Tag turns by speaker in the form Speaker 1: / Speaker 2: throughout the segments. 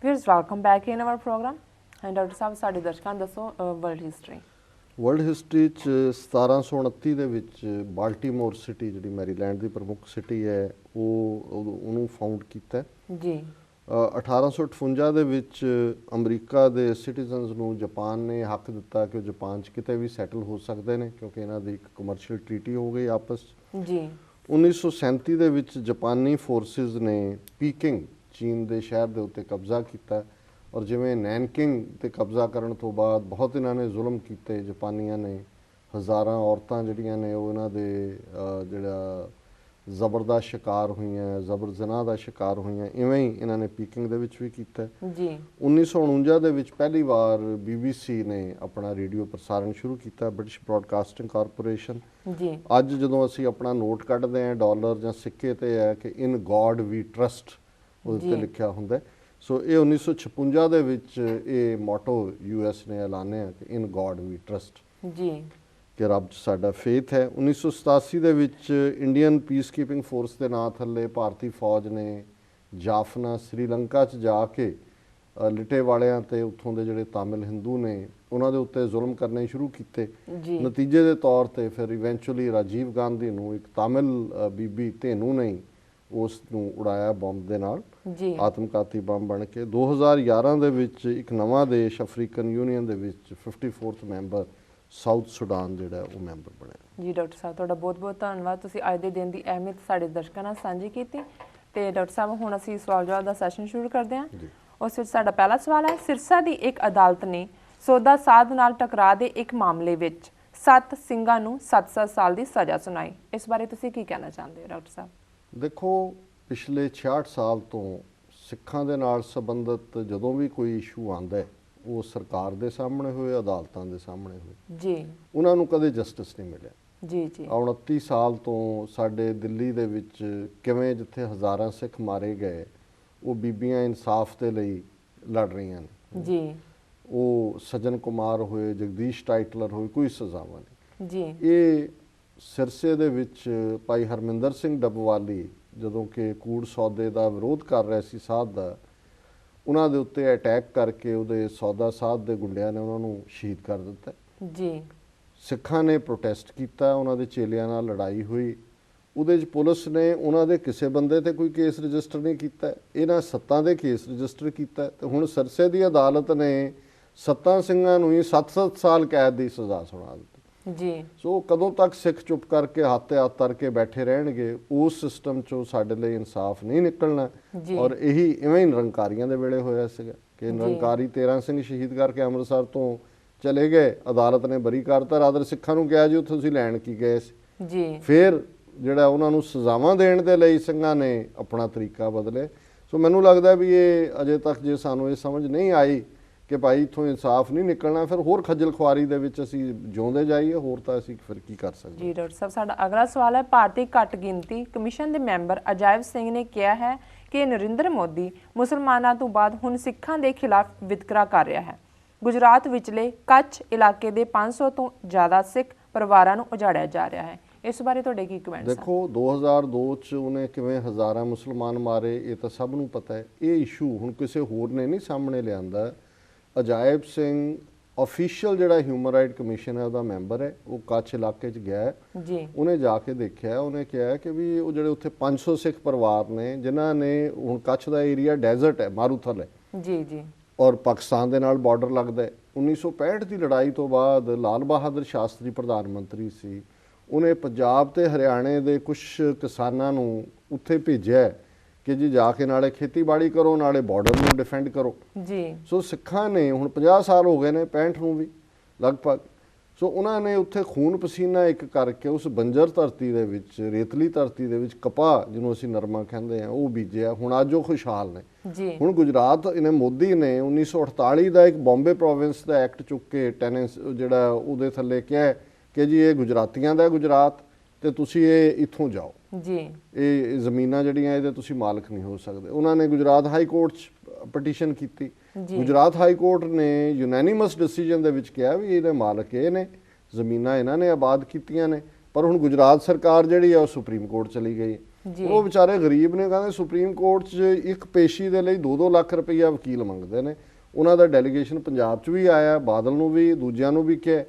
Speaker 1: Viewers, welcome back in our program. And Dr. ਸਾਹਿਬ ਸਾਡੇ ਦਰਸ਼ਕਾਂ ਨੂੰ ਦੱਸੋ ਵਰਲਡ ਹਿਸਟਰੀ।
Speaker 2: ਵਰਲਡ ਹਿਸਟਰੀ 'ਚ 1729 ਦੇ ਵਿੱਚ ਬਾਲਟੀਮੋਰ ਸਿਟੀ ਜਿਹੜੀ ਮੈਰੀਲੈਂਡ ਦੀ ਪ੍ਰਮੁੱਖ ਸਿਟੀ ਹੈ ਉਹਨੂੰ ਫਾਊਂਡ ਕੀਤਾ
Speaker 1: ਜੀ।
Speaker 2: 1858 ਦੇ ਵਿੱਚ ਅਮਰੀਕਾ ਦੇ ਸਿਟੀਜ਼ਨਸ ਨੂੰ ਜਾਪਾਨ ਨੇ ਹੱਕ ਦਿੱਤਾ ਕਿ ਉਹ ਜਾਪਾਨ 'ਚ ਕਿਤੇ ਵੀ ਸੈਟਲ ਹੋ ਸਕਦੇ ਨੇ ਕਿਉਂਕਿ ਇਹਨਾਂ ਦੀ ਇੱਕ ਕਮਰਸ਼ੀਅਲ ਟ੍ਰੀਟੀ ਹੋ ਗਈ ਆਪਸ
Speaker 1: ਜੀ।
Speaker 2: 1937 ਦੇ ਵਿੱਚ ਜਾਪਾਨੀ ਫੋਰਸਿਸ ਨੇ ਪੀਕਿੰਗ ਚੀਨ ਦੇ ਸ਼ਹਿਰ ਦੇ ਉੱਤੇ ਕਬਜ਼ਾ ਕੀਤਾ ਔਰ ਜਿਵੇਂ ਨੈਨਕਿੰਗ 'ਤੇ ਕਬਜ਼ਾ ਕਰਨ ਤੋਂ ਬਾਅਦ ਬਹੁਤ ਇਹਨਾਂ ਨੇ ਜ਼ੁਲਮ ਕੀਤੇ ਜਾਪਾਨੀਆਂ ਨੇ। ਹਜ਼ਾਰਾਂ ਔਰਤਾਂ ਜਿਹੜੀਆਂ ਨੇ ਉਹ ਇਹਨਾਂ ਦੇ ਜਿਹੜਾ ਜ਼ਬਰ ਦਾ ਸ਼ਿਕਾਰ ਹੋਈਆਂ, ਜ਼ਬਰ ਜ਼ਨਾ ਦਾ ਸ਼ਿਕਾਰ ਹੋਈਆਂ। ਇਵੇਂ ਹੀ ਇਹਨਾਂ ਨੇ ਪੀਕਿੰਗ ਦੇ ਵਿੱਚ ਵੀ ਕੀਤਾ
Speaker 1: ਜੀ।
Speaker 2: 1949 ਦੇ ਵਿੱਚ ਪਹਿਲੀ ਵਾਰ BBC ਨੇ ਆਪਣਾ ਰੇਡੀਓ ਪ੍ਰਸਾਰਣ ਸ਼ੁਰੂ ਕੀਤਾ, ਬ੍ਰਿਟਿਸ਼ ਬ੍ਰੌਡਕਾਸਟਿੰਗ ਕਾਰਪੋਰੇਸ਼ਨ।
Speaker 1: ਜੀ।
Speaker 2: ਅੱਜ ਜਦੋਂ ਅਸੀਂ ਆਪਣਾ ਨੋਟ ਕੱਢਦੇ ਹਾਂ ਡਾਲਰ ਜਾਂ ਸਿੱਕੇ ਤੇ ਹੈ ਕਿ ਇਨ ਗੋਡ ਵੀ ਟਰਸਟ ਉਹਦੇ 'ਤੇ ਲਿਖਿਆ ਹੁੰਦਾ। ਸੋ ਇਹ 1956 ਦੇ ਵਿੱਚ ਇਹ ਮੋਟੋ US ਨੇ ਐਲਾਨਿਆ ਕਿ ਇਨ ਗੋਡ ਵੀ ਟਰਸਟ,
Speaker 1: ਜੀ,
Speaker 2: ਕਿ ਰੱਬ 'ਚ ਸਾਡਾ ਫੇਥ ਹੈ। 1987 ਦੇ ਵਿੱਚ ਇੰਡੀਅਨ ਪੀਸ ਕੀਪਿੰਗ ਫੋਰਸ ਦੇ ਨਾਂ ਥੱਲੇ ਭਾਰਤੀ ਫੌਜ ਨੇ ਜਾਫਨਾ ਸ੍ਰੀਲੰਕਾ 'ਚ ਜਾ ਕੇ ਲਿਟੇ ਵਾਲਿਆਂ ਤੇ ਉੱਥੋਂ ਦੇ ਜਿਹੜੇ ਤਾਮਿਲ ਹਿੰਦੂ ਨੇ ਉਹਨਾਂ ਦੇ ਉੱਤੇ ਜ਼ੁਲਮ ਕਰਨੇ ਸ਼ੁਰੂ ਕੀਤੇ। ਨਤੀਜੇ ਦੇ ਤੌਰ ਤੇ ਫਿਰ ਇਵੈਂਚੁਅਲੀ ਰਾਜੀਵ ਗਾਂਧੀ ਨੂੰ ਇੱਕ ਤਾਮਿਲ ਬੀਬੀ ਧੇਨੂ ਨੇ ਉਸ ਨੂੰ ਉਡਾਇਆ ਬੰਬ ਦੇ ਨਾਲ, ਆਤਮਘਾਤੀ ਬੰਬ ਬਣ ਕੇ। 2011 ਦੇ ਵਿੱਚ ਇੱਕ ਨਵਾਂ ਦੇਸ਼ ਅਫਰੀਕਨ ਯੂਨੀਅਨ ਦੇ ਵਿੱਚ 54th ਮੈਂਬਰ ਸਾਊਥ ਸੁਡਾਨ ਜਿਹੜਾ ਉਹ ਮੈਂਬਰ ਬਣਿਆ।
Speaker 1: ਜੀ ਡਾਕਟਰ ਸਾਹਿਬ, ਤੁਹਾਡਾ ਬਹੁਤ ਬਹੁਤ ਧੰਨਵਾਦ। ਤੁਸੀਂ ਅੱਜ ਦੇ ਦਿਨ ਦੀ ਅਹਿਮੀਅਤ ਸਾਡੇ ਦਰਸ਼ਕਾਂ ਨਾਲ ਸਾਂਝੀ ਕੀਤੀ। ਤੇ ਡਾਕਟਰ ਸਾਹਿਬ, ਹੁਣ ਅਸੀਂ ਸਵਾਲ ਜਵਾਬ ਦਾ ਸੈਸ਼ਨ ਸ਼ੁਰੂ ਕਰਦੇ ਹਾਂ। ਉਸ ਵਿੱਚ ਸਾਡਾ ਪਹਿਲਾ ਸਵਾਲ ਹੈ, ਸਿਰਸਾ ਦੀ ਇੱਕ ਅਦਾਲਤ ਨੇ ਸੌਦਾ ਸਾਧ ਨਾਲ ਟਕਰਾਅ ਦੇ ਇੱਕ ਮਾਮਲੇ ਵਿੱਚ 7 ਸਿੰਘਾਂ ਨੂੰ 7-7 ਸਾਲ ਦੀ ਸਜ਼ਾ ਸੁਣਾਈ। ਇਸ ਬਾਰੇ ਤੁਸੀਂ ਕੀ ਕਹਿਣਾ ਚਾਹੁੰਦੇ ਹੋ ਡਾਕਟਰ ਸਾਹਿਬ?
Speaker 2: ਦੇਖੋ, ਪਿਛਲੇ 66 ਸਾਲ ਤੋਂ ਸਿੱਖਾਂ ਦੇ ਨਾਲ ਸੰਬੰਧਿਤ ਜਦੋਂ ਵੀ ਕੋਈ ਇਸ਼ੂ ਆਉਂਦਾ ਉਹ ਸਰਕਾਰ ਦੇ ਸਾਹਮਣੇ ਹੋਏ, ਅਦਾਲਤਾਂ ਦੇ ਸਾਹਮਣੇ ਹੋਏ, ਜੀ, ਉਹਨਾਂ ਨੂੰ ਕਦੇ ਜਸਟਿਸ ਨਹੀਂ ਮਿਲਿਆ।
Speaker 1: ਜੀ ਜੀ।
Speaker 2: 29 ਸਾਲ ਤੋਂ ਸਾਡੇ ਦਿੱਲੀ ਦੇ ਵਿੱਚ ਕਿਵੇਂ ਜਿੱਥੇ ਹਜ਼ਾਰਾਂ ਸਿੱਖ ਮਾਰੇ ਗਏ ਉਹ ਬੀਬੀਆਂ ਇਨਸਾਫ ਦੇ ਲਈ ਲੜ ਰਹੀਆਂ ਨੇ। ਜੀ। ਉਹ ਸੱਜਣ ਕੁਮਾਰ ਹੋਏ, ਜਗਦੀਸ਼ ਟਾਈਟਲਰ ਹੋਏ, ਕੋਈ ਸਜ਼ਾਵਾਂ ਨਹੀਂ। ਜੀ। ਇਹ ਸਿਰਸੇ ਦੇ ਵਿੱਚ ਭਾਈ ਹਰਮਿੰਦਰ ਸਿੰਘ ਡੱਬਵਾਲੀ ਜਦੋਂ ਕਿ ਕੂੜ ਸੌਦੇ ਦਾ ਵਿਰੋਧ ਕਰ ਰਿਹਾ ਸੀ ਸਾਧ ਦਾ, ਉਹਨਾਂ ਦੇ ਉੱਤੇ ਅਟੈਕ ਕਰਕੇ ਉਹਦੇ ਸੌਦਾ ਸਾਧ ਦੇ ਗੁੰਡਿਆਂ ਨੇ ਉਹਨਾਂ ਨੂੰ ਸ਼ਹੀਦ ਕਰ ਦਿੱਤਾ। ਜੀ। ਸਿੱਖਾਂ ਨੇ ਪ੍ਰੋਟੈਸਟ ਕੀਤਾ, ਉਹਨਾਂ ਦੇ ਚੇਲਿਆਂ ਨਾਲ ਲੜਾਈ ਹੋਈ। ਉਹਦੇ 'ਚ ਪੁਲਿਸ ਨੇ ਉਹਨਾਂ ਦੇ ਕਿਸੇ ਬੰਦੇ ਤੇ ਕੋਈ ਕੇਸ ਰਜਿਸਟਰ ਨਹੀਂ ਕੀਤਾ, ਇਹਨਾਂ 7 ਦੇ ਕੇਸ ਰਜਿਸਟਰ ਕੀਤਾ। ਤੇ ਹੁਣ ਸਿਰਸੇ ਦੀ ਅਦਾਲਤ ਨੇ 7 ਸਿੰਘਾਂ ਨੂੰ ਹੀ 7-7 ਸਾਲ ਕੈਦ ਦੀ ਸਜ਼ਾ ਸੁਣਾ ਦਿੱਤੀ। ਜੀ। ਸੋ ਕਦੋਂ ਤੱਕ ਸਿੱਖ ਚੁੱਪ ਕਰਕੇ ਹੱਥ ਤੇ ਹੱਥ ਧਰ ਕੇ ਬੈਠੇ ਰਹਿਣਗੇ? ਉਸ ਸਿਸਟਮ 'ਚੋਂ ਸਾਡੇ ਲਈ ਇਨਸਾਫ ਨਹੀਂ ਨਿਕਲਣਾ। ਔਰ ਇਹੀ ਇਵੇਂ ਹੀ ਨਿਰੰਕਾਰੀਆਂ ਦੇ ਵੇਲੇ ਹੋਇਆ ਸੀਗਾ ਕਿ ਨਿਰੰਕਾਰੀ 13 ਸਿੰਘ ਸ਼ਹੀਦ ਕਰਕੇ ਅੰਮ੍ਰਿਤਸਰ ਤੋਂ ਚਲੇ ਗਏ, ਅਦਾਲਤ ਨੇ ਬਰੀ ਕਰਤਾ। ਰਾਦਰ ਸਿੱਖਾਂ ਨੂੰ ਕਿਹਾ ਜੀ ਉੱਥੇ ਤੁਸੀਂ ਲੈਣ ਕੀ ਗਏ ਸੀ? ਜੀ। ਫਿਰ ਜਿਹੜਾ ਉਹਨਾਂ ਨੂੰ ਸਜ਼ਾਵਾਂ ਦੇਣ ਦੇ ਲਈ ਸਿੰਘਾਂ ਨੇ ਆਪਣਾ ਤਰੀਕਾ ਬਦਲੇ। ਸੋ ਮੈਨੂੰ ਲੱਗਦਾ ਵੀ ਇਹ ਅਜੇ ਤੱਕ ਜੇ ਸਾਨੂੰ ਇਹ ਸਮਝ ਨਹੀਂ ਆਈ ਕਿ ਭਾਈ ਇੱਥੋਂ ਇਨਸਾਫ ਨਹੀਂ ਨਿਕਲਣਾ, ਫਿਰ ਹੋਰ ਖੱਜਲ ਖੁਆਰੀ ਦੇ ਵਿੱਚ ਅਸੀਂ ਜਿਉਂਦੇ ਜਾਈਏ, ਹੋਰ ਤਾਂ ਅਸੀਂ ਫਿਰ ਕੀ ਕਰ ਸਕਦੇ।
Speaker 1: ਜੀ ਡਾਕਟਰ ਸਾਹਿਬ, ਸਾਡਾ ਅਗਲਾ ਸਵਾਲ ਹੈ, ਭਾਰਤੀ ਘੱਟ ਗਿਣਤੀ ਕਮਿਸ਼ਨ ਦੇ ਮੈਂਬਰ ਅਜਾਇਬ ਸਿੰਘ ਨੇ ਕਿਹਾ ਹੈ ਕਿ ਨਰਿੰਦਰ ਮੋਦੀ ਮੁਸਲਮਾਨਾਂ ਤੋਂ ਬਾਅਦ ਹੁਣ ਸਿੱਖਾਂ ਦੇ ਖਿਲਾਫ ਵਿਤਕਰਾ ਕਰ ਰਿਹਾ ਹੈ। ਗੁਜਰਾਤ ਵਿਚਲੇ ਕੱਛ ਇਲਾਕੇ ਦੇ 500 ਤੋਂ ਜ਼ਿਆਦਾ ਸਿੱਖ ਪਰਿਵਾਰਾਂ ਨੂੰ ਉਜਾੜਿਆ ਜਾ ਰਿਹਾ ਹੈ। ਇਸ ਬਾਰੇ ਤੁਹਾਡੇ ਕੀ ਕਮੈਂਟਸ ਹਨ?
Speaker 2: ਦੇਖੋ, 2002 ਚ ਉਹਨੇ ਕਿਵੇਂ ਹਜ਼ਾਰਾਂ ਮੁਸਲਮਾਨ ਮਾਰੇ ਇਹ ਤਾਂ ਸਭ ਨੂੰ ਪਤਾ ਹੈ। ਇਹ ਇਸ਼ੂ ਹੁਣ ਕਿਸੇ ਹੋਰ ਨੇ ਨਹੀਂ ਸਾਹਮਣੇ ਲਿਆਂਦਾ। ਅਜਾਇਬ ਸਿੰਘ ਆਫੀਸ਼ੀਅਲ ਜਿਹੜਾ ਹਿਊਮਨ ਰਾਈਟ ਕਮਿਸ਼ਨ ਹੈ ਉਹਦਾ ਮੈਂਬਰ ਹੈ। ਉਹ ਕੱਛ ਇਲਾਕੇ 'ਚ ਗਿਆ ਜੀ, ਉਹਨੇ ਜਾ ਕੇ ਦੇਖਿਆ। ਉਹਨੇ ਕਿਹਾ ਕਿ ਵੀ ਉਹ ਜਿਹੜੇ ਉੱਥੇ 500 ਸਿੱਖ ਪਰਿਵਾਰ ਨੇ ਜਿਨ੍ਹਾਂ ਨੇ, ਹੁਣ ਕੱਛ ਦਾ ਏਰੀਆ ਡੈਜ਼ਰਟ ਹੈ, ਮਾਰੂਥਲ ਹੈ ਜੀ ਜੀ, ਔਰ ਪਾਕਿਸਤਾਨ ਦੇ ਨਾਲ ਬਾਰਡਰ ਲੱਗਦਾ ਹੈ। 1965 ਦੀ ਲੜਾਈ ਤੋਂ ਬਾਅਦ ਲਾਲ ਬਹਾਦਰ ਸ਼ਾਸਤਰੀ ਪ੍ਰਧਾਨ ਮੰਤਰੀ ਸੀ, ਉਹਨੇ ਪੰਜਾਬ ਤੇ ਹਰਿਆਣੇ ਦੇ ਕੁਝ ਕਿਸਾਨਾਂ ਨੂੰ ਉੱਥੇ ਭੇਜਿਆ ਕਿ ਜੀ ਜਾ ਕੇ ਨਾਲੇ ਖੇਤੀਬਾੜੀ ਕਰੋ ਨਾਲੇ ਬਾਰਡਰ ਨੂੰ ਡਿਫੈਂਡ ਕਰੋ ਜੀ। ਸੋ ਸਿੱਖਾਂ ਨੇ ਹੁਣ 50 ਸਾਲ ਹੋ ਗਏ ਨੇ, 65 ਨੂੰ ਵੀ ਲਗਭਗ। ਸੋ ਉਹਨਾਂ ਨੇ ਉੱਥੇ ਖੂਨ ਪਸੀਨਾ ਇੱਕ ਕਰਕੇ ਉਸ ਬੰਜਰ ਧਰਤੀ ਦੇ ਵਿੱਚ, ਰੇਤਲੀ ਧਰਤੀ ਦੇ ਵਿੱਚ ਕਪਾਹ, ਜਿਹਨੂੰ ਅਸੀਂ ਨਰਮਾ ਕਹਿੰਦੇ ਆ, ਉਹ ਬੀਜਿਆ। ਹੁਣ ਅੱਜ ਉਹ ਖੁਸ਼ਹਾਲ ਨੇ ਜੀ। ਹੁਣ ਗੁਜਰਾਤ ਇਹਨੇ ਮੋਦੀ ਨੇ 1948 ਦਾ ਇੱਕ ਬੰਬੇ ਪ੍ਰੋਵਿੰਸ ਦਾ ਐਕਟ ਚੁੱਕ ਕੇ ਟੈਨੈਂਸ ਜਿਹੜਾ ਉਹਦੇ ਥੱਲੇ ਕਿਹਾ ਕਿ ਜੀ ਇਹ ਗੁਜਰਾਤੀਆਂ ਦਾ ਗੁਜਰਾਤ ਤੇ ਤੁਸੀਂ ਇਹ ਇੱਥੋਂ ਜਾਓ ਜੀ, ਇਹ ਜ਼ਮੀਨਾਂ ਜਿਹੜੀਆਂ ਇਹਦੇ ਤੁਸੀਂ ਮਾਲਕ ਨਹੀਂ ਹੋ ਸਕਦੇ। ਉਹਨਾਂ ਨੇ ਗੁਜਰਾਤ ਹਾਈ ਕੋਰਟ 'ਚ ਪਟੀਸ਼ਨ ਕੀਤੀ। ਗੁਜਰਾਤ ਹਾਈ ਕੋਰਟ ਨੇ ਯੂਨੈਨਿਮਸ ਡਿਸੀਜਨ ਦੇ ਵਿੱਚ ਕਿਹਾ ਵੀ ਇਹਦੇ ਮਾਲਕ ਇਹ ਨੇ, ਜ਼ਮੀਨਾਂ ਇਹਨਾਂ ਨੇ ਆਬਾਦ ਕੀਤੀਆਂ ਨੇ, ਪਰ ਹੁਣ ਗੁਜਰਾਤ ਸਰਕਾਰ ਜਿਹੜੀ ਆ ਉਹ ਸੁਪਰੀਮ ਕੋਰਟ ਚਲੀ ਗਈ
Speaker 1: ਜੀ।
Speaker 2: ਉਹ ਵਿਚਾਰੇ ਗਰੀਬ ਨੇ, ਕਹਿੰਦੇ ਸੁਪਰੀਮ ਕੋਰਟ 'ਚ ਇੱਕ ਪੇਸ਼ੀ ਦੇ ਲਈ 2-2 ਲੱਖ ਰੁਪਈਆ ਵਕੀਲ ਮੰਗਦੇ ਨੇ। ਉਹਨਾਂ ਦਾ ਡੈਲੀਗੇਸ਼ਨ ਪੰਜਾਬ 'ਚ ਵੀ ਆਇਆ, ਬਾਦਲ ਨੂੰ ਵੀ, ਦੂਜਿਆਂ ਨੂੰ ਵੀ ਕਿਹਾ।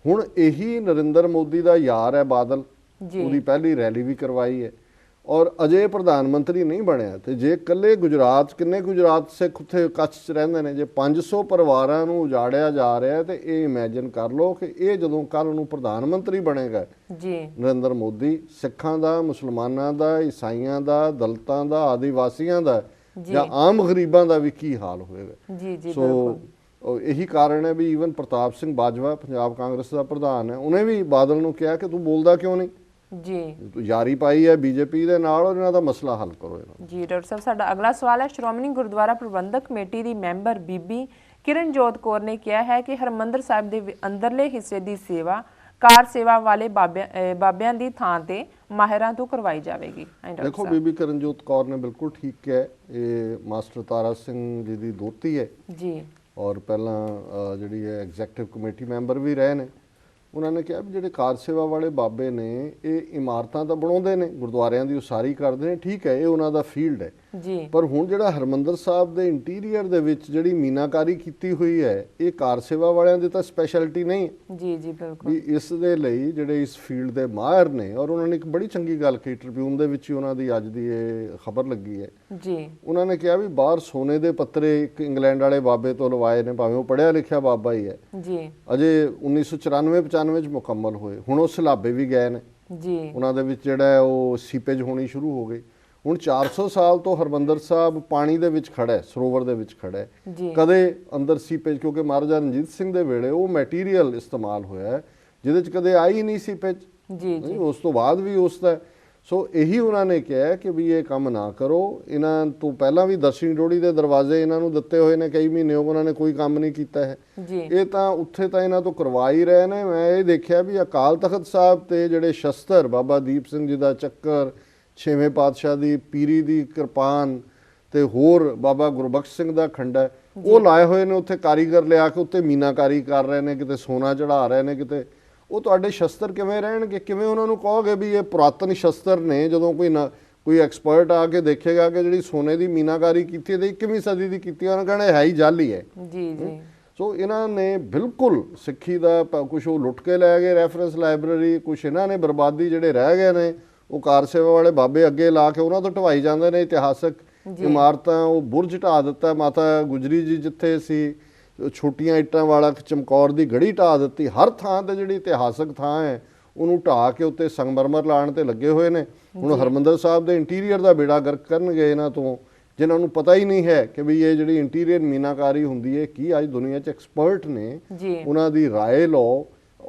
Speaker 2: ਹੁਣ ਇਹੀ ਨਰਿੰਦਰ ਮੋਦੀ ਦਾ ਯਾਰ ਹੈ ਬਾਦਲ, ਉਹਦੀ ਪਹਿਲੀ ਰੈਲੀ ਵੀ ਕਰਵਾਈ ਹੈ ਔਰ ਅਜੇ ਪ੍ਰਧਾਨ ਮੰਤਰੀ ਨਹੀਂ ਬਣਿਆ। ਤੇ ਜੇ ਇਕੱਲੇ ਗੁਜਰਾਤ, ਕਿੰਨੇ ਗੁਜਰਾਤ ਸਿੱਖ ਉੱਥੇ ਕੱਛ 'ਚ ਰਹਿੰਦੇ ਨੇ, ਜੇ 500 ਪਰਿਵਾਰਾਂ ਨੂੰ ਉਜਾੜਿਆ ਜਾ ਰਿਹਾ ਤੇ ਇਹ ਇਮੇਜਿਨ ਕਰ ਲਓ ਕਿ ਇਹ ਜਦੋਂ ਕੱਲ ਨੂੰ ਪ੍ਰਧਾਨ ਮੰਤਰੀ ਬਣੇਗਾ
Speaker 1: ਜੀ
Speaker 2: ਨਰਿੰਦਰ ਮੋਦੀ, ਸਿੱਖਾਂ ਦਾ, ਮੁਸਲਮਾਨਾਂ ਦਾ, ਈਸਾਈਆਂ ਦਾ, ਦਲਿਤਾਂ ਦਾ, ਆਦੀਵਾਸੀਆਂ ਦਾ ਜਾਂ ਆਮ ਗਰੀਬਾਂ ਦਾ ਵੀ ਕੀ ਹਾਲ ਹੋਏਗਾ।
Speaker 1: ਜੀ ਜੀ
Speaker 2: ਸੋ ਇਹੀ ਕਾਰਨ ਹੈ ਵੀ ਈਵਨ ਪ੍ਰਤਾਪ ਸਿੰਘ ਬਾਜਵਾ ਪੰਜਾਬ ਕਾਂਗਰਸ ਦਾ ਪ੍ਰਧਾਨ ਹੈ, ਉਹਨੇ ਵੀ ਬਾਦਲ ਨੂੰ ਕਿਹਾ ਕਿ ਤੂੰ ਬੋਲਦਾ ਕਿਉਂ ਨਹੀਂ
Speaker 1: ਜੀ,
Speaker 2: ਤੂੰ ਯਾਰੀ ਪਾਈ ਹੈ ਬੀਜੇਪੀ ਦੇ ਨਾਲ ਔਰ ਇਹਨਾਂ ਦਾ ਮਸਲਾ ਹੱਲ ਕਰੋ ਇਹਨਾਂ।
Speaker 1: ਜੀ ਡਾਕਟਰ ਸਾਹਿਬ, ਸਾਡਾ ਅਗਲਾ ਸਵਾਲ ਹੈ, ਸ਼੍ਰੋਮਣੀ ਗੁਰਦੁਆਰਾ ਪ੍ਰਬੰਧਕ ਕਮੇਟੀ ਦੀ ਮੈਂਬਰ ਬੀਬੀ ਕਿਰਨਜੋਤ ਕੌਰ ਨੇ ਕਿਹਾ ਹੈ ਕਿ ਹਰਮੰਦਰ ਸਾਹਿਬ ਦੇ ਅੰਦਰਲੇ ਹਿੱਸੇ ਦੀ ਸੇਵਾ ਕਾਰ ਸੇਵਾ ਵਾਲੇ ਬਾਬਿਆਂ ਦੀ ਥਾਂ ਤੇ ਮਾਹਿਰਾਂ ਤੋਂ ਕਰਵਾਈ ਜਾਵੇਗੀ।
Speaker 2: ਦੇਖੋ ਬੀਬੀ ਕਿਰਨਜੋਤ ਕੌਰ ਨੇ ਬਿਲਕੁਲ ਠੀਕ ਕਿਹਾ। ਇਹ ਮਾਸਟਰ ਤਾਰਾ ਸਿੰਘ ਜੀ ਦੀ ਦੋਤੀ ਹੈ
Speaker 1: ਜੀ
Speaker 2: ਔਰ ਪਹਿਲਾਂ ਜਿਹੜੀ ਹੈ ਐਗਜ਼ੈਕਟਿਵ ਕਮੇਟੀ ਮੈਂਬਰ ਵੀ ਰਹੇ ਨੇ। ਉਹਨਾਂ ਨੇ ਕਿਹਾ ਵੀ ਜਿਹੜੇ ਕਾਰ ਸੇਵਾ ਵਾਲੇ ਬਾਬੇ ਨੇ ਇਹ ਇਮਾਰਤਾਂ ਤਾਂ ਬਣਾਉਂਦੇ ਨੇ, ਗੁਰਦੁਆਰਿਆਂ ਦੀ ਉਸਾਰੀ ਕਰਦੇ ਨੇ, ਠੀਕ ਹੈ, ਇਹ ਉਹਨਾਂ ਦਾ ਫੀਲਡ ਹੈ
Speaker 1: ਜੀ।
Speaker 2: ਪਰ ਹੁਣ ਜਿਹੜਾ ਹਰਮੰਦਰ ਸਾਹਿਬ ਦੇ ਇੰਟੀਰੀਅਰ ਦੇ ਵਿੱਚ ਜਿਹੜੀ ਮੀਨਾਕਾਰੀ ਕੀਤੀ ਹੋਈ ਹੈ, ਇਹ ਕਾਰ ਸੇਵਾ ਵਾਲਿਆਂ ਦੀ ਤਾਂ ਸਪੈਸ਼ਲਿਟੀ ਨਹੀਂ ਹੈ।
Speaker 1: ਜੀ ਜੀ ਬਿਲਕੁਲ।
Speaker 2: ਵੀ ਇਸ ਦੇ ਲਈ ਜਿਹੜੇ ਇਸ ਫੀਲਡ ਦੇ ਮਾਹਿਰ ਨੇ, ਔਰ ਉਹਨਾਂ ਨੇ ਇੱਕ ਬੜੀ ਚੰਗੀ ਗੱਲ ਕਹੀ, ਟ੍ਰਿਬਿਊਨ ਦੇ ਵਿੱਚ ਹੀ ਉਹਨਾਂ ਦੀ ਅੱਜ ਦੀ ਇਹ ਖਬਰ ਲੱਗੀ ਹੈ
Speaker 1: ਜੀ।
Speaker 2: ਉਹਨਾਂ ਨੇ ਕਿਹਾ ਵੀ ਬਾਹਰ ਸੋਨੇ ਦੇ ਪੱਤਰੇ ਇੱਕ ਇੰਗਲੈਂਡ ਵਾਲੇ ਬਾਬੇ ਤੋਂ ਲਵਾਏ ਨੇ, ਭਾਵੇਂ ਉਹ ਪੜ੍ਹਿਆ ਲਿਖਿਆ ਬਾਬਾ ਹੀ ਹੈ
Speaker 1: ਜੀ,
Speaker 2: ਅਜੇ 1994-95 ਚ ਮੁਕੰਮਲ ਹੋਏ। ਹੁਣ ਉਹ ਸਲਾਬੇ ਵੀ ਗਏ ਨੇ
Speaker 1: ਜੀ, ਉਹਨਾਂ
Speaker 2: ਦੇ ਵਿੱਚ ਜਿਹੜਾ ਉਹ ਸੀਪੇਜ ਹੋਣੀ ਸ਼ੁਰੂ ਹੋ ਗਈ। ਹੁਣ 400 ਸਾਲ ਤੋਂ ਹਰਮੰਦਰ ਸਾਹਿਬ ਪਾਣੀ ਦੇ ਵਿੱਚ ਖੜਾ ਹੈ, ਸਰੋਵਰ ਦੇ ਵਿੱਚ ਖੜਾ ਹੈ, ਕਦੇ ਅੰਦਰ ਸੀਪੇਜ, ਕਿਉਂਕਿ ਮਹਾਰਾਜਾ ਰਣਜੀਤ ਸਿੰਘ ਦੇ ਵੇਲੇ ਉਹ ਮੈਟੀਰੀਅਲ ਇਸਤੇਮਾਲ ਹੋਇਆ ਹੈ ਜਿਹਦੇ ਚ ਕਦੇ ਆਈ ਨਹੀਂ ਸੀਪੇਜ ਜੀ, ਉਸ ਤੋਂ ਬਾਅਦ ਵੀ ਉਸ ਦਾ। ਸੋ ਇਹੀ ਉਹਨਾਂ ਨੇ ਕਿਹਾ ਕਿ ਵੀ ਇਹ ਕੰਮ ਨਾ ਕਰੋ। ਇਹਨਾਂ ਤੋਂ ਪਹਿਲਾਂ ਵੀ ਦਰਸ਼ਨੀ ਡੋੜੀ ਦੇ ਦਰਵਾਜ਼ੇ ਇਹਨਾਂ ਨੂੰ ਦਿੱਤੇ ਹੋਏ ਨੇ, ਕਈ ਮਹੀਨੇ ਉਹਨਾਂ ਨੇ ਕੋਈ ਕੰਮ ਨਹੀਂ ਕੀਤਾ ਹੈ। ਇਹ ਤਾਂ ਉੱਥੇ ਤਾਂ ਇਹਨਾਂ ਤੋਂ ਕਰਵਾ ਹੀ ਰਹੇ ਨੇ। ਮੈਂ ਇਹ ਦੇਖਿਆ ਵੀ ਅਕਾਲ ਤਖਤ ਸਾਹਿਬ ਤੇ ਜਿਹੜੇ ਸ਼ਸਤਰ, ਬਾਬਾ ਦੀਪ ਸਿੰਘ ਜੀ ਦਾ ਚੱਕਰ, 6ਵੇਂ ਪਾਤਸ਼ਾਹ ਦੀ ਪੀਰੀ ਦੀ ਕਿਰਪਾਨ ਤੇ ਹੋਰ ਬਾਬਾ ਗੁਰਬਖਸ਼ ਸਿੰਘ ਦਾ ਖੰਡਾ, ਉਹ ਲਾਏ ਹੋਏ ਨੇ ਉੱਥੇ। ਕਾਰੀਗਰ ਲਿਆ ਕੇ ਉੱਤੇ ਮੀਨਾਕਾਰੀ ਕਰ ਰਹੇ ਨੇ, ਕਿਤੇ ਸੋਨਾ ਚੜਾ ਰਹੇ ਨੇ, ਕਿਤੇ। ਉਹ ਤੁਹਾਡੇ ਸ਼ਸਤਰ ਕਿਵੇਂ ਰਹਿਣਗੇ? ਕਿਵੇਂ ਉਹਨਾਂ ਨੂੰ ਕਹੋਗੇ ਵੀ ਇਹ ਪੁਰਾਤਨ ਸ਼ਸਤਰ ਨੇ? ਜਦੋਂ ਕੋਈ ਐਕਸਪਰਟ ਆ ਕੇ ਦੇਖੇਗਾ ਕਿ ਜਿਹੜੀ ਸੋਨੇ ਦੀ ਮੀਨਾਕਾਰੀ ਕੀਤੀ ਹੈ 21ਵੀਂ ਸਦੀ ਦੀ ਕੀਤੀ ਹੈ, ਉਹਨਾਂ ਕਹਿਣਾ ਹੈ ਹੀ ਜਾਲੀ ਹੈ।
Speaker 1: ਜੀ ਜੀ।
Speaker 2: ਸੋ ਇਹਨਾਂ ਨੇ ਬਿਲਕੁਲ ਸਿੱਖੀ ਦਾ ਕੁਝ ਉਹ ਲੁੱਟ ਕੇ ਲੈ ਗਏ, ਰੈਫਰੈਂਸ ਲਾਇਬ੍ਰੇਰੀ, ਕੁਝ ਇਹਨਾਂ ਨੇ ਬਰਬਾਦੀ ਜਿਹੜੇ ਰਹਿ ਗਏ ਨੇ ਉਹ ਕਾਰ ਸੇਵਾ ਵਾਲੇ ਬਾਬੇ ਅੱਗੇ ਲਾ ਕੇ ਉਹਨਾਂ ਤੋਂ ਢਵਾਈ ਜਾਂਦੇ ਨੇ। ਇਤਿਹਾਸਕ ਇਮਾਰਤਾਂ, ਉਹ ਬੁਰਜ ਢਾ ਦਿੱਤਾ, ਮਾਤਾ ਗੁਜਰੀ ਜੀ ਜਿੱਥੇ ਸੀ, ਛੋਟੀਆਂ ਇੱਟਾਂ ਵਾਲਾ ਚਮਕੌਰ ਦੀ ਗੜੀ ਢਾ ਦਿੱਤੀ। ਹਰ ਥਾਂ ਤੇ ਜਿਹੜੀ ਇਤਿਹਾਸਕ ਥਾਂ ਹੈ ਉਹਨੂੰ ਢਾ ਕੇ ਉੱਤੇ ਸੰਗਮਰਮਰ ਲਾਉਣ ਤੇ ਲੱਗੇ ਹੋਏ ਨੇ। ਹੁਣ ਹਰਮੰਦਰ ਸਾਹਿਬ ਦੇ ਇੰਟੀਰੀਅਰ ਦਾ ਬੇੜਾ ਗਰਕ ਕਰਨਗੇ ਇਹਨਾਂ ਤੋਂ, ਜਿਨ੍ਹਾਂ ਨੂੰ ਪਤਾ ਹੀ ਨਹੀਂ ਹੈ ਕਿ ਵੀ ਇਹ ਜਿਹੜੀ ਇੰਟੀਰੀਅਰ ਮੀਨਾਕਾਰੀ ਹੁੰਦੀ ਹੈ ਕੀ। ਅੱਜ ਦੁਨੀਆ 'ਚ ਐਕਸਪਰਟ ਨੇ, ਉਹਨਾਂ ਦੀ ਰਾਏ ਲਓ।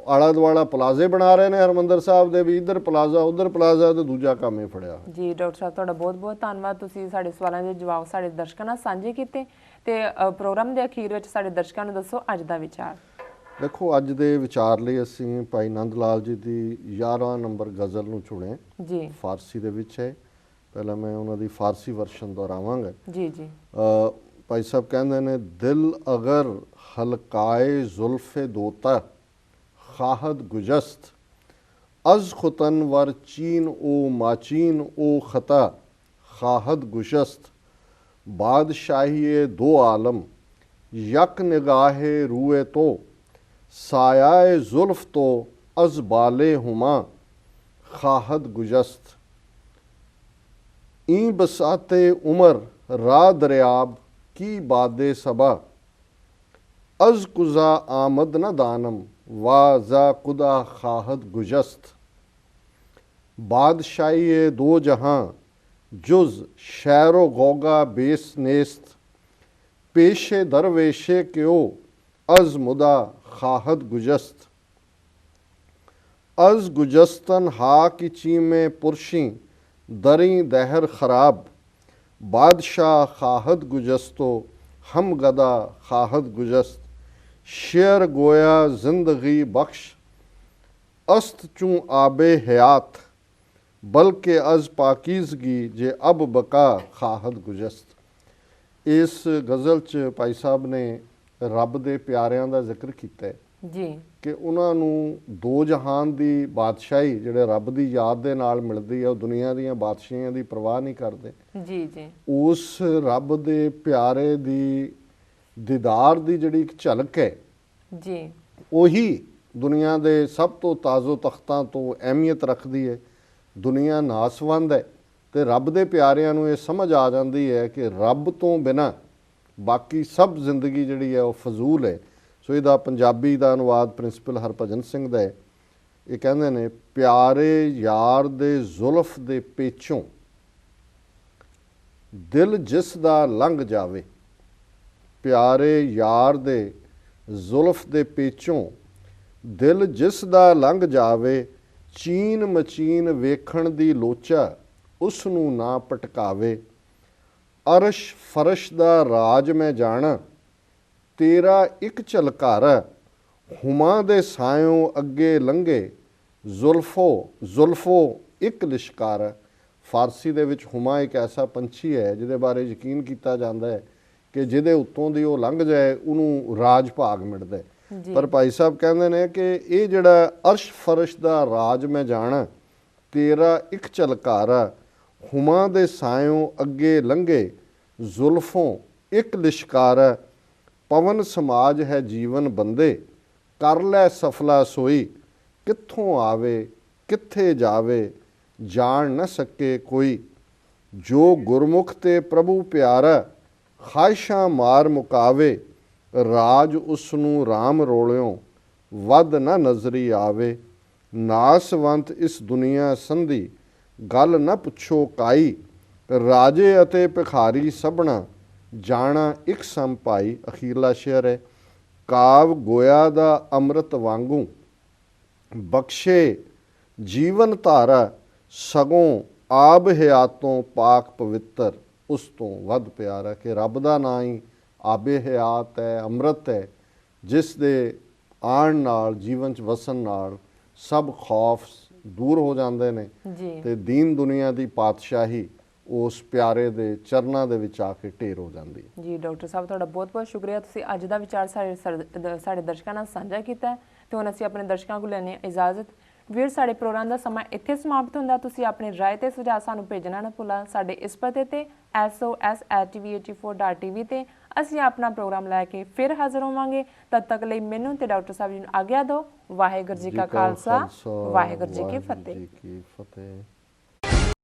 Speaker 2: ਆਲਾ ਦੁਆਲਾ ਪਲਾਜ਼ੇ ਬਣਾ ਰਹੇ ਨੇ ਹਰਮੰਦਰ ਸਾਹਿਬ ਦੇ, ਵੀ ਇੱਧਰ ਪਲਾਜ਼ਾ ਉੱਧਰ ਪਲਾਜ਼ਾ, ਤੇ ਦੂਜਾ ਕੰਮ ਇਹ ਫੜਿਆ।
Speaker 1: ਜੀ ਡਾਕਟਰ ਸਾਹਿਬ, ਤੁਹਾਡਾ ਬਹੁਤ ਬਹੁਤ ਧੰਨਵਾਦ। ਤੁਸੀਂ ਸਾਡੇ ਸਵਾਲਾਂ ਦੇ ਜਵਾਬ ਸਾਡੇ ਦਰਸ਼ਕਾਂ ਨਾਲ ਸਾਂਝੇ ਕੀਤੇ ਤੇ ਪ੍ਰੋਗਰਾਮ ਦੇ ਅਖੀਰ ਵਿੱਚ ਸਾਡੇ ਦਰਸ਼ਕਾਂ ਨੂੰ ਦੱਸੋ ਅੱਜ ਦਾ ਵਿਚਾਰ।
Speaker 2: ਦੇਖੋ, ਅੱਜ ਦੇ ਵਿਚਾਰ ਲਈ ਅਸੀਂ ਭਾਈ ਨੰਦ ਲਾਲ ਜੀ ਦੀ 11 ਨੰਬਰ ਗਜ਼ਲ ਨੂੰ ਚੁਣਿਆ ਜੀ। ਫਾਰਸੀ ਦੇ ਵਿੱਚ ਹੈ। ਪਹਿਲਾਂ ਮੈਂ ਉਹਨਾਂ ਦੀ ਫਾਰਸੀ ਵਰਸ਼ਨ ਦੁਹਰਾਵਾਂਗਾ ਜੀ ਜੀ। ਭਾਈ ਸਾਹਿਬ ਕਹਿੰਦੇ ਨੇ, ਦਿਲ ਅਗਰ ਹਲਕਾਏ ਜ਼ੁਲਫੇ ਦੋਤਾ ਖਾਹਦ ਗੁਜਸਤ ਅਜ਼ खुतन वर चीन ओ माचीन ओ खता खाहद गुशस्त बादशाही दो आलम यक निगाहे रूए तो सायाए जुल्फ तो अज बाले हुमा खाहद गुजस्त ई बसाते उमर रा दरियाब की बादे सबा अज कुजा आमद न दानम वाजा खुदा खाहद गुजस्त बादशाही दो जहां जुज शैरो गोगा बेस नेस्त पेशे दरवेशे क्यों अज मुदा खाहद गुजस्त अज गुजस्तन हा की चीमे पुरशी दरी दहर खराब बादशाह खाहद गुजस्तो हम गदा खाहद गुजस्त शेर गोया जिंदगी बख्श अस्त चूँ आबे हयात बल्कि अज पाकीज़गी जे अब बका खाहद गुजस्त। इस गज़ल च भाई साहब ने रब दे प्यारिਆਂ ਦਾ ਜ਼ਿਕਰ ਕੀਤਾ ਹੈ।
Speaker 1: ਜੀ
Speaker 2: ਕਿ ਉਹਨਾਂ ਨੂੰ ਦੋ ਜਹਾਨ ਦੀ ਬਾਦਸ਼ਾਹੀ ਜਿਹੜੇ ਰੱਬ ਦੀ ਯਾਦ ਦੇ ਨਾਲ ਮਿਲਦੀ ਹੈ, ਉਹ ਦੁਨੀਆ ਦੀਆਂ ਬਾਦਸ਼ਾਹੀਆਂ ਦੀ ਪਰਵਾਹ ਨਹੀਂ ਕਰਦੇ।
Speaker 1: ਜੀ ਜੀ
Speaker 2: ਉਸ ਰੱਬ ਦੇ ਪਿਆਰੇ ਦੀ ਦੀਦਾਰ ਦੀ ਜਿਹੜੀ ਇੱਕ ਝਲਕ ਹੈ,
Speaker 1: ਜੀ
Speaker 2: ਉਹੀ ਦੁਨੀਆ ਦੇ ਸਭ ਤੋਂ ਤਾਜ਼ੋ ਤਖਤਾਂ ਤੋਂ ਅਹਿਮੀਅਤ ਰੱਖਦੀ ਹੈ। ਦੁਨੀਆ ਨਾਸਵੰਦ ਹੈ ਤੇ ਰੱਬ ਦੇ ਪਿਆਰਿਆਂ ਨੂੰ ਇਹ ਸਮਝ ਆ ਜਾਂਦੀ ਹੈ ਕਿ ਰੱਬ ਤੋਂ ਬਿਨਾਂ ਬਾਕੀ ਸਭ ਜ਼ਿੰਦਗੀ ਜਿਹੜੀ ਹੈ ਉਹ ਫਜ਼ੂਲ ਹੈ। ਸੋ ਇਹਦਾ ਪੰਜਾਬੀ ਦਾ ਅਨੁਵਾਦ ਪ੍ਰਿੰਸੀਪਲ ਹਰਭਜਨ ਸਿੰਘ ਦਾ ਹੈ। ਇਹ ਕਹਿੰਦੇ ਨੇ, ਪਿਆਰੇ ਯਾਰ ਦੇ ਜ਼ੁਲਫ ਦੇ ਪੇਚੋਂ ਦਿਲ ਜਿਸ ਦਾ ਲੰਘ ਜਾਵੇ, ਪਿਆਰੇ ਯਾਰ ਦੇ ਜ਼ੁਲਫ ਦੇ ਪੇਚੋਂ ਦਿਲ ਜਿਸ ਦਾ ਲੰਘ ਜਾਵੇ, ਚੀਨ ਮਚੀਨ ਵੇਖਣ ਦੀ ਲੋਚਾ ਉਸ ਨੂੰ ਨਾ ਪਟਕਾਵੇ। ਅਰਸ਼ ਫਰਸ਼ ਦਾ ਰਾਜ ਮੈਂ ਜਾਣਾ, ਤੇਰਾ ਇੱਕ ਝਲਕਾਰਾ, ਹੁਮਾ ਦੇ ਸਾਇਓਂ ਅੱਗੇ ਲੰਘੇ, ਜ਼ੁਲਫੋ ਇੱਕ ਲਿਸ਼ਕਾਰਾ। ਫਾਰਸੀ ਦੇ ਵਿੱਚ ਹੁਮਾ ਇੱਕ ਐਸਾ ਪੰਛੀ ਹੈ ਜਿਹਦੇ ਬਾਰੇ ਯਕੀਨ ਕੀਤਾ ਜਾਂਦਾ ਹੈ ਕਿ ਜਿਹਦੇ ਉੱਤੋਂ ਦੀ ਉਹ ਲੰਘ ਜਾਏ ਉਹਨੂੰ ਰਾਜ ਭਾਗ ਮਿਲਦਾ ਹੈ। ਪਰ ਭਾਈ ਸਾਹਿਬ ਕਹਿੰਦੇ ਨੇ ਕਿ ਇਹ ਜਿਹੜਾ ਅਰਸ਼ ਫਰਸ਼ ਦਾ ਰਾਜ ਮੈਂ ਜਾਣਾ, ਤੇਰਾ ਇੱਕ ਝਲਕਾਰਾ, ਹੁਮਾ ਦੇ ਸਾਇਓਂ ਅੱਗੇ ਲੰਘੇ, ਜ਼ੁਲਫੋਂ ਇੱਕ ਲਿਸ਼ਕਾਰਾ। ਪਵਨ ਸਮਾਜ ਹੈ ਜੀਵਨ ਬੰਦੇ, ਕਰ ਲੈ ਸਫਲਾ ਸੋਈ, ਕਿੱਥੋਂ ਆਵੇ ਕਿੱਥੇ ਜਾਵੇ, ਜਾਣ ਨਾ ਸਕੇ ਕੋਈ। ਜੋ ਗੁਰਮੁਖ ਤੇ ਪ੍ਰਭੂ ਪਿਆਰਾ, ਖਾਹਿਸ਼ਾਂ ਮਾਰ ਮੁਕਾਵੇ, ਰਾਜ ਉਸ ਨੂੰ ਰਾਮ ਰੋਲਿਓ, ਵੱਧ ਨਾ ਨਜ਼ਰੀ ਆਵੇ। ਨਾਸਵੰਤ ਇਸ ਦੁਨੀਆ ਸੰਧੀ, ਗੱਲ ਨਾ ਪੁੱਛੋ ਕਾਈ, ਰਾਜੇ ਅਤੇ ਭਿਖਾਰੀ ਸਭਨਾ, ਜਾਣਾ ਇੱਕ ਸਮ ਭਾਈ। ਅਖੀਰਲਾ ਸ਼ੇਅਰ ਹੈ, ਕਾਵ ਗੋਇਆ ਦਾ ਅੰਮ੍ਰਿਤ ਵਾਂਗੂ, ਬਖਸ਼ੇ ਜੀਵਨ ਧਾਰਾ, ਸਗੋਂ ਆਬ ਹਯਾਤੋਂ ਪਾਕ ਪਵਿੱਤਰ, ਉਸ ਤੋਂ ਵੱਧ ਪਿਆਰਾ। ਕਿ ਰੱਬ ਦਾ ਨਾਂ ਹੀ ਆਬੇ ਹਯਾਤ ਹੈ, ਅੰਮ੍ਰਿਤ ਹੈ, ਜਿਸ ਦੇ ਆਉਣ ਨਾਲ, ਜੀਵਨ 'ਚ ਵਸਣ ਨਾਲ ਸਭ ਖੌਫ ਦੂਰ ਹੋ ਜਾਂਦੇ ਨੇ ਤੇ ਦੀਨ ਦੁਨੀਆ ਦੀ ਪਾਤਸ਼ਾਹੀ ਉਸ ਪਿਆਰੇ ਦੇ ਚਰਨਾਂ ਦੇ ਵਿੱਚ ਆ ਕੇ ਢੇਰ ਹੋ ਜਾਂਦੀ ਹੈ।
Speaker 1: ਜੀ ਡਾਕਟਰ ਸਾਹਿਬ, ਤੁਹਾਡਾ ਬਹੁਤ ਬਹੁਤ ਸ਼ੁਕਰੀਆ। ਤੁਸੀਂ ਅੱਜ ਦਾ ਵਿਚਾਰ ਸਾਡੇ ਦਰਸ਼ਕਾਂ ਨਾਲ ਸਾਂਝਾ ਕੀਤਾ ਤੇ ਹੁਣ ਅਸੀਂ ਆਪਣੇ ਦਰਸ਼ਕਾਂ ਕੋਲ ਲੈਣੇ ਇਜਾਜ਼ਤ। ਵੀਰ, ਸਾਡੇ ਪ੍ਰੋਗਰਾਮ ਦਾ ਸਮਾਂ ਇੱਥੇ ਸਮਾਪਤ ਹੁੰਦਾ। ਤੁਸੀਂ ਆਪਣੀ ਰਾਏ ਤੇ ਸੁਝਾਅ ਸਾਨੂੰ ਭੇਜਣਾ ਨਾ ਭੁੱਲਣਾ। ਸਾਡੇ ਇਸ ਪਤੇ ਤੇ sos@tv84.tv ਤੇ ਅਸੀਂ ਆਪਣਾ ਪ੍ਰੋਗਰਾਮ ਲੈ ਕੇ ਫਿਰ ਹਾਜ਼ਰ ਹੋਵਾਂਗੇ। ਤਦ ਤੱਕ ਲਈ ਮੈਨੂੰ ਤੇ ਡਾਕਟਰ ਸਾਹਿਬ ਜੀ ਨੂੰ ਆਗਿਆ ਦਿਓ। ਵਾਹਿਗੁਰੂ ਜੀ ਕਾ ਖਾਲਸਾ, ਵਾਹਿਗੁਰੂ ਜੀ ਕੀ ਫਤਿਹ।